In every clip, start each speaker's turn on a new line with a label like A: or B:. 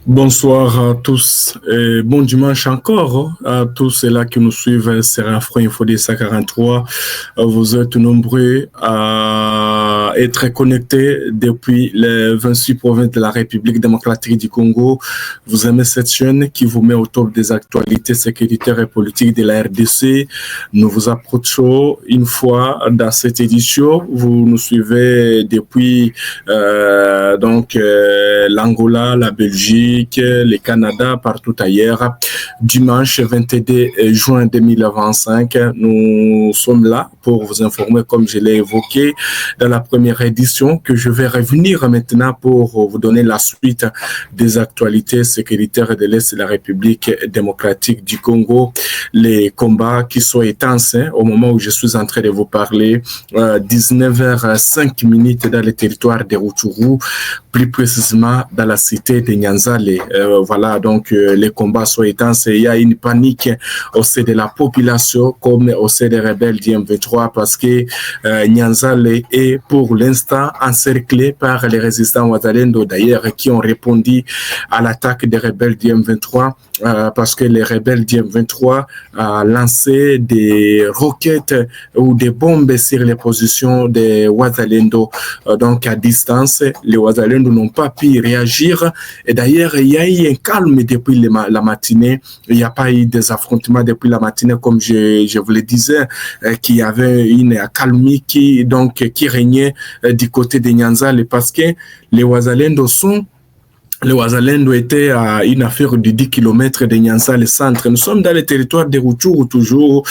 A: Bonsoir à tous et bon dimanche encore à tous ceux-là qui nous suivent sur Afro Info 143. Vous êtes nombreux à être connectés depuis les 26 provinces de la République démocratique du Congo. Vous aimez cette chaîne qui vous met au top des actualités sécuritaires et politiques de la RDC. Nous vous approchons une fois dans cette édition. Vous nous suivez depuis l'Angola, la Belgique, le Canada, partout ailleurs. Dimanche 22 juin 2025, nous sommes là pour vous informer, comme je l'ai évoqué dans la première édition, que je vais revenir maintenant pour vous donner la suite des actualités sécuritaires de l'Est de la République démocratique du Congo. Les combats qui sont intenses au moment où je suis en train de vous parler, 19h05 dans le territoire de Rutshuru, plus précisément dans la cité de Nyanzale. Voilà, donc les combats sont intenses et il y a une panique au sein de la population comme au sein des rebelles du M23 parce que Nyanzale est pour l'instant encerclé par les résistants Wazalendo d'ailleurs qui ont répondu à l'attaque des rebelles du M23 parce que les rebelles du M23 ont lancé des roquettes ou des bombes sur les positions des Wazalendo. Donc à distance, les Wazalendo n'ont pas pu réagir et d'ailleurs il y a eu un calme depuis la matinée. Il n'y a pas eu des affrontements depuis la matinée, comme je vous le disais, qu'il y avait une accalmie qui régnait du côté de Nyanzale parce que les Wazalendo était à une affaire de 10 km de Nyanzale centre. Nous sommes dans le territoire de Rutshuru toujours.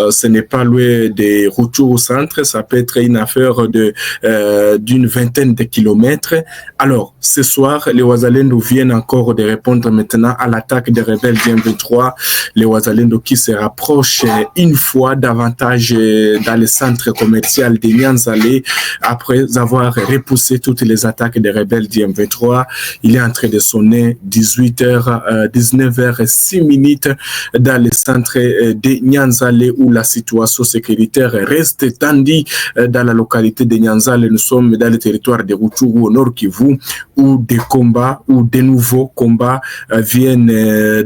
A: Ce n'est pas loin de Rutshuru centre. Ça peut être une affaire d'une vingtaine de kilomètres. Alors, ce soir, les Wazalendo viennent encore de répondre maintenant à l'attaque des rebelles du M23. Les Wazalendo qui se rapprochent une fois davantage dans le centre commercial de Nyanzale après avoir repoussé toutes les attaques des rebelles du M23. Il est en train de sonner 19h06 dans le centre de Nyanzale où la situation sécuritaire reste tendue dans la localité de Nyanzale. Nous sommes dans le territoire de Rutshuru au Nord Kivu où des combats ou des nouveaux combats viennent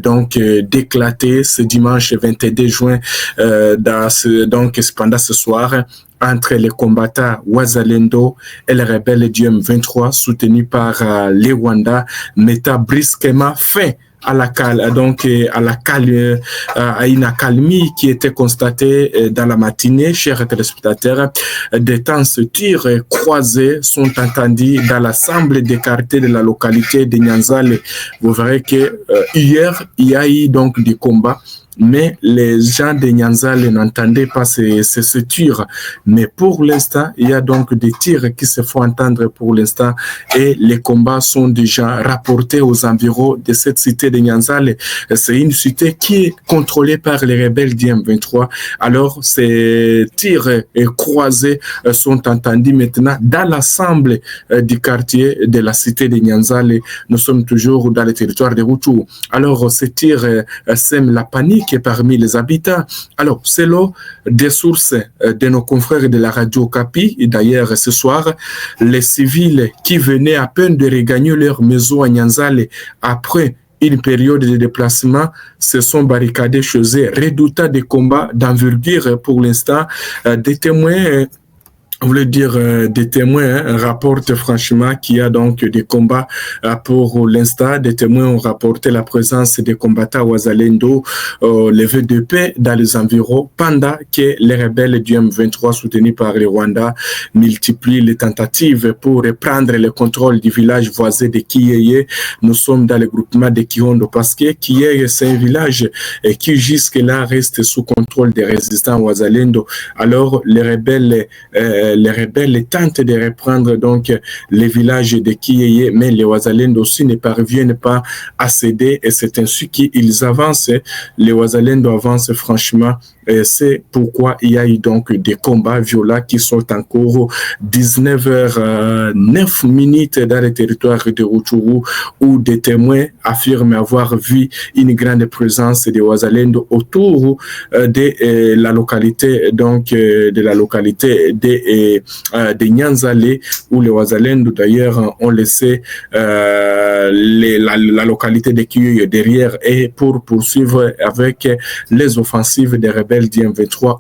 A: d'éclater ce dimanche 22 juin pendant ce soir entre les combattants Wazalendo et les rebelles du M23 soutenus par les Rwandais, mettant brusquement fin à une accalmie qui était constatée dans la matinée, chers téléspectateurs. Des tenses tirs croisés sont entendus dans l'ensemble des quartiers de la localité de Nyanzale. Vous verrez que hier, il y a eu donc des combats, mais les gens de Nyanzale n'entendaient pas ce tir. Mais pour l'instant, il y a donc des tirs qui se font entendre pour l'instant et les combats sont déjà rapportés aux environs de cette cité de Nyanzale. C'est une cité qui est contrôlée par les rebelles du M23. Alors, ces tirs croisés sont entendus maintenant dans l'ensemble du quartier de la cité de Nyanzale. Nous sommes toujours dans le territoire de Rutshuru. Alors, ces tirs sèment la panique parmi les habitants. Alors, selon des sources de nos confrères de la radio Okapi, et d'ailleurs ce soir, les civils qui venaient à peine de regagner leur maison à Nyanzale après une période de déplacement se sont barricadés chez eux, redoutant des combats d'envergure pour l'instant. Des témoins des témoins rapportent franchement qu'il y a donc des combats pour l'instant. Des témoins ont rapporté la présence des combattants Wazalendo levés de paix dans les environs pendant que les rebelles du M23 soutenus par les Rwandais multiplient les tentatives pour reprendre le contrôle du village voisin de Kiyeye. Nous sommes dans le groupement de Kihondo parce que Kiyeye c'est un village qui jusque-là reste sous contrôle des résistants Wazalendo. Alors les rebelles les rebelles tentent de reprendre donc les villages de Kiyeye, mais les Wazalendo aussi ne parviennent pas à céder et c'est ainsi qu'ils avancent. Les Wazalendo avancent franchement. C'est pourquoi il y a eu donc des combats violents qui sont en cours 19h09 dans le territoire de Rutshuru où des témoins affirment avoir vu une grande présence des Wazalendo autour de la localité de Nyanzale où les Wazalendo d'ailleurs ont laissé la localité de Kiyeye derrière et pour poursuivre avec les offensives des rebelles du M23.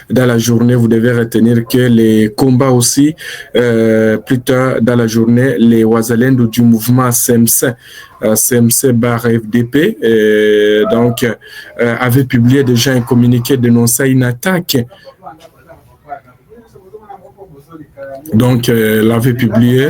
A: Dans la journée, vous devez retenir que les combats aussi, plus tard dans la journée, les Wazalendo du mouvement CMC bar FDP, avaient publié déjà un communiqué dénonçant une attaque. Donc, l'avait publié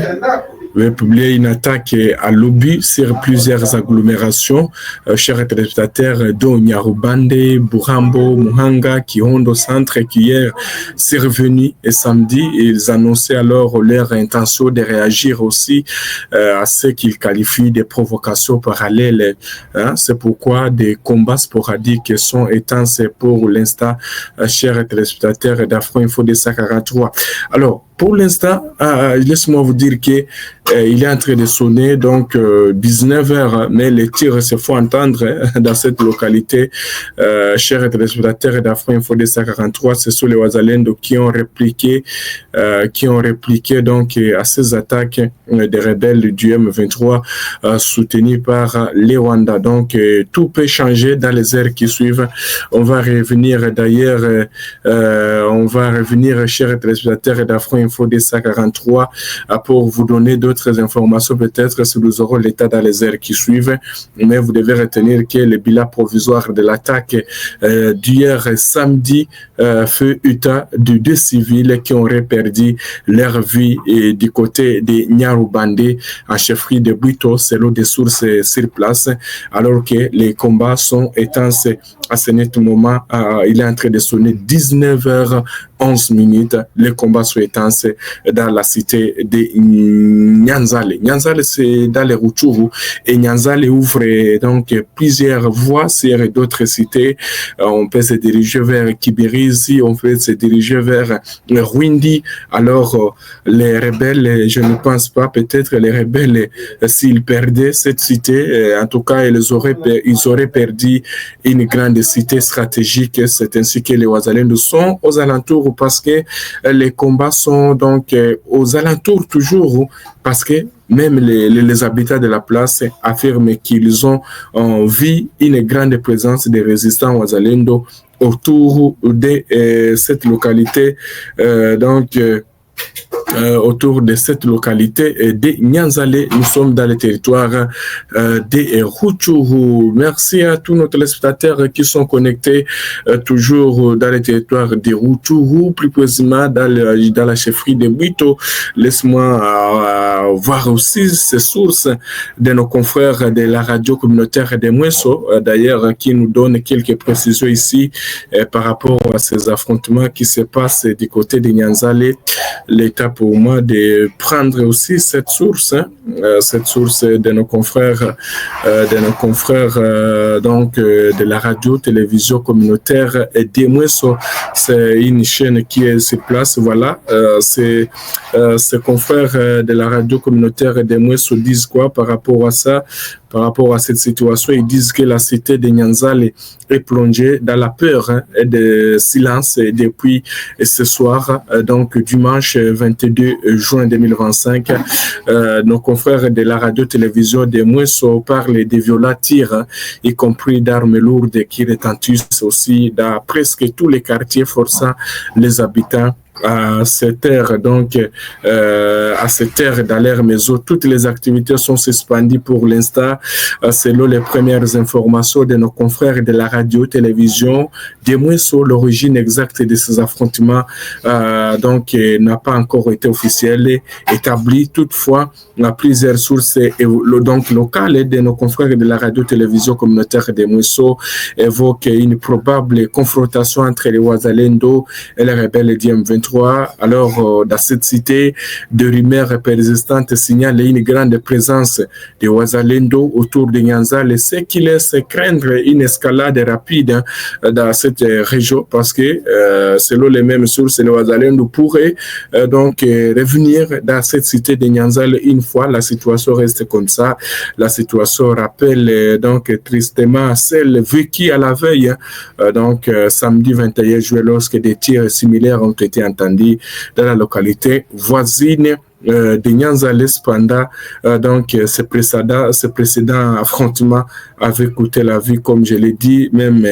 A: une attaque à l'obus sur plusieurs agglomérations, chers téléspectateurs, dont Nyarubande, Burambo, Muhanga, Kihondo Centre, qui hier s'est revenu et samedi, ils annonçaient alors leur intention de réagir aussi à ce qu'ils qualifient de provocations parallèles. Hein? C'est pourquoi des combats sporadiques sont étanches pour l'instant, chers téléspectateurs d'Afro Info 243. Alors, pour l'instant, laisse-moi vous dire que il est en train de sonner donc 19h, mais les tirs se font entendre dans cette localité. Chers téléspectateurs d'Afro Info 243, ce sont les Wazalendo qui ont répliqué donc à ces attaques des rebelles du M23 soutenus par les Rwandais. Donc tout peut changer dans les heures qui suivent. On va revenir d'ailleurs, chers téléspectateurs d'Afro Info 243 pour vous donner d'autres informations peut-être si nous aurons l'état dans les heures qui suivent, mais vous devez retenir que le bilan provisoire de l'attaque d'hier samedi fait état de 2 civils qui auraient perdu leur vie du côté de Nyarubande en chefferie de Bwito selon des sources sur place, alors que les combats sont intenses à ce moment. Il est en train de sonner 19h11. Les combats sont intenses dans la cité de Nyanzale. Nyanzale, c'est dans les Rutshuru et Nyanzale ouvre donc plusieurs voies sur d'autres cités. On peut se diriger vers Kibirizi, on peut se diriger vers Rwindi. Alors, les rebelles, je ne pense pas, peut-être les rebelles, s'ils perdaient cette cité, en tout cas, ils auraient perdu une grande cité stratégique. C'est ainsi que les Wazalendo sont aux alentours parce que les combats sont donc aux alentours toujours, parce que même les habitants de la place affirment qu'ils ont vu une grande présence des résistants Wazalendo autour de cette localité. Autour de cette localité de Nyanzale. Nous sommes dans le territoire de Rutshuru. Merci à tous nos téléspectateurs qui sont connectés toujours dans le territoire de Rutshuru, plus précisément dans la chefferie de Bwito. Laisse-moi voir aussi ces sources de nos confrères de la radio communautaire de Mweso, d'ailleurs, qui nous donnent quelques précisions ici par rapport à ces affrontements qui se passent du côté de Nyanzale. L'État pour moi de prendre aussi cette source de nos confrères, de la radio-télévision communautaire de Mweso. C'est une chaîne qui est sur place. Voilà, ces confrères de la radio communautaire de Mweso disent quoi par rapport à ça? Par rapport à cette situation, ils disent que la cité de Nyanzale est plongée dans la peur et de silence depuis ce soir, donc dimanche 22 juin 2025. Nos confrères de la radio-télévision de Mweso parlent des violents tirs, y compris d'armes lourdes qui retentissent aussi dans presque tous les quartiers, forçant les habitants à cette heure, donc à cette heure d'Aler Mezo, toutes les activités sont suspendues pour l'instant, selon les premières informations de nos confrères de la radio-télévision. Des moins sur l'origine exacte de ces affrontements, donc n'a pas encore été officielle, établie. Toutefois, plusieurs sources donc locales de nos confrères de la radio-télévision communautaire de Mouesso évoquent une probable confrontation entre les Wazalendo et les rebelles du M23. Alors, dans cette cité, de rumeurs persistantes signalent une grande présence des Wazalendo autour de Nyanzale, ce qui laisse craindre une escalade rapide dans cette région parce que, selon les mêmes sources, les Wazalendo pourraient donc revenir dans cette cité de Nyanzale une fois la situation reste comme ça. La situation rappelle donc tristement celle vécue à la veille, donc samedi 21 juillet, lorsque des tirs similaires ont été entendus dans la localité voisine de Nyanzale pendant donc ce précédent affrontement avait coûté la vie, comme je l'ai dit, même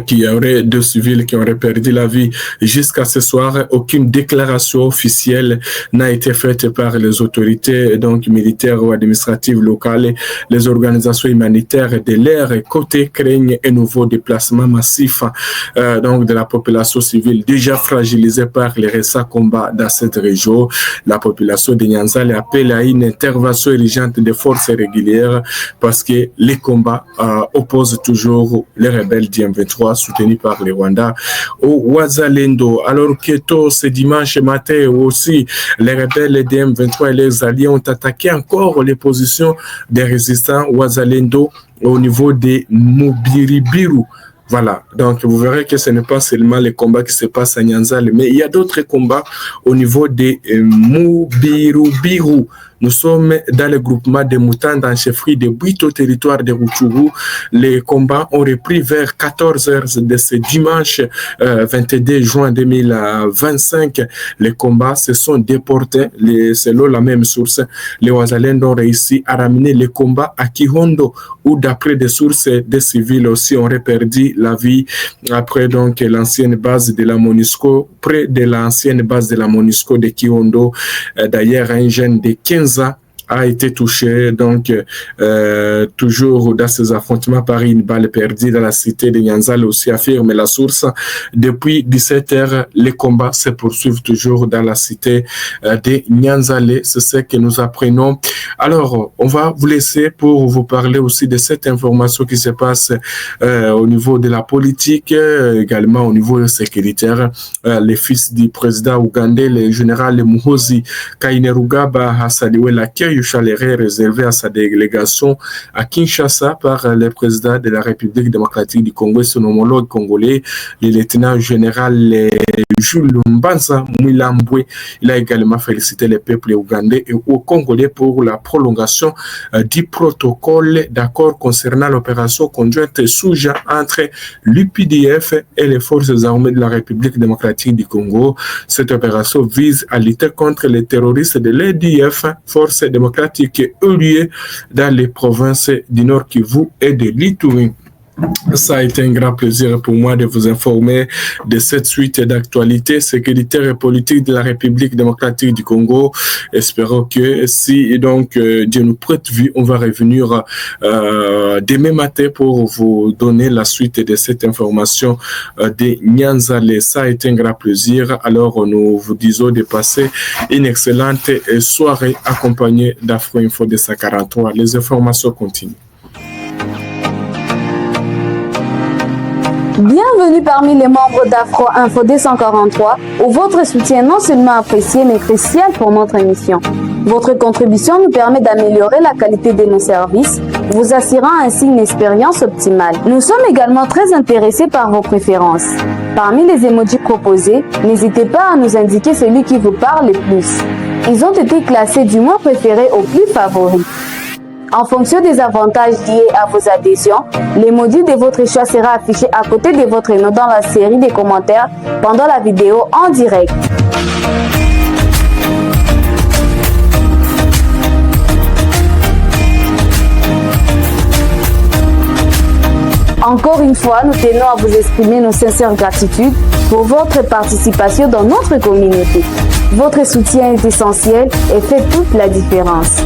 A: qu'il y aurait 2 civils qui auraient perdu la vie. Jusqu'à ce soir, aucune déclaration officielle n'a été faite par les autorités donc militaires ou administratives locales. Les organisations humanitaires de l'air côté craignent un nouveau déplacement massif donc de la population civile déjà fragilisée par les récents combats dans cette région. La population de Nyanzale appelle à une intervention urgente des forces régulières parce que les combats opposent toujours les rebelles du M23 soutenus par les Rwandais au Wazalendo. Alors que tôt ce dimanche matin aussi, les rebelles du M23 et les alliés ont attaqué encore les positions des résistants Wazalendo au niveau des Mubiribiru. Voilà, donc vous verrez que ce n'est pas seulement les combats qui se passent à Nyanzale, mais il y a d'autres combats au niveau des Mubirubiru. Nous sommes dans le groupement des Moutans dans le chefferie de Bwito, territoire de Rutshuru. Les combats ont repris vers 14h de ce dimanche 22 juin 2025. Les combats se sont déportés. Selon la même source, les Wazalendo ont réussi à ramener les combats à Kihondo, où d'après des sources, des civils aussi auraient perdu la vie après donc l'ancienne base de la MONUSCO, près de l'ancienne base de la MONUSCO de Kihondo. D'ailleurs, un jeune de 15 ans a été touché, donc toujours dans ces affrontements par une balle perdue dans la cité de Nyanzale, aussi affirme la source. Depuis 17h, les combats se poursuivent toujours dans la cité de Nyanzale. C'est ce que nous apprenons. Alors, on va vous laisser pour vous parler aussi de cette information qui se passe au niveau de la politique, également au niveau sécuritaire. Les fils du président ougandais, le général Muhoozi Kainerugaba, a salué l'accueil chaleureux réservé à sa délégation à Kinshasa par le président de la République démocratique du Congo et son homologue congolais, le lieutenant général Jules Mbanza Mwilambwe. Il a également félicité le peuple ougandais et aux Congolais pour la prolongation du protocole d'accord concernant l'opération conjointe Souja entre l'UPDF et les forces armées de la République démocratique du Congo. Cette opération vise à lutter contre les terroristes de l'EDF, forces démocratiques liées dans les provinces du Nord Kivu et de l'Ituri. Ça a été un grand plaisir pour moi de vous informer de cette suite d'actualités sécuritaires et politiques de la République démocratique du Congo. Espérons que si donc Dieu nous prête vie, on va revenir demain matin pour vous donner la suite de cette information de Nyanzale. Ça a été un grand plaisir. Alors nous vous disons de passer une excellente soirée accompagnée d'Afro Info de 143. Les informations continuent.
B: Bienvenue parmi les membres d'Afro Info 243, où votre soutien est non seulement apprécié mais crucial pour notre émission. Votre contribution nous permet d'améliorer la qualité de nos services, vous assurant ainsi une expérience optimale. Nous sommes également très intéressés par vos préférences. Parmi les emojis proposés, n'hésitez pas à nous indiquer celui qui vous parle le plus. Ils ont été classés du moins préféré au plus favori. En fonction des avantages liés à vos adhésions, l'emoji de votre choix sera affiché à côté de votre nom dans la série des commentaires pendant la vidéo en direct. Encore une une fois, nous tenons à vous exprimer nos sincères gratitudes pour votre participation dans notre communauté. Votre soutien est essentiel et fait toute la différence.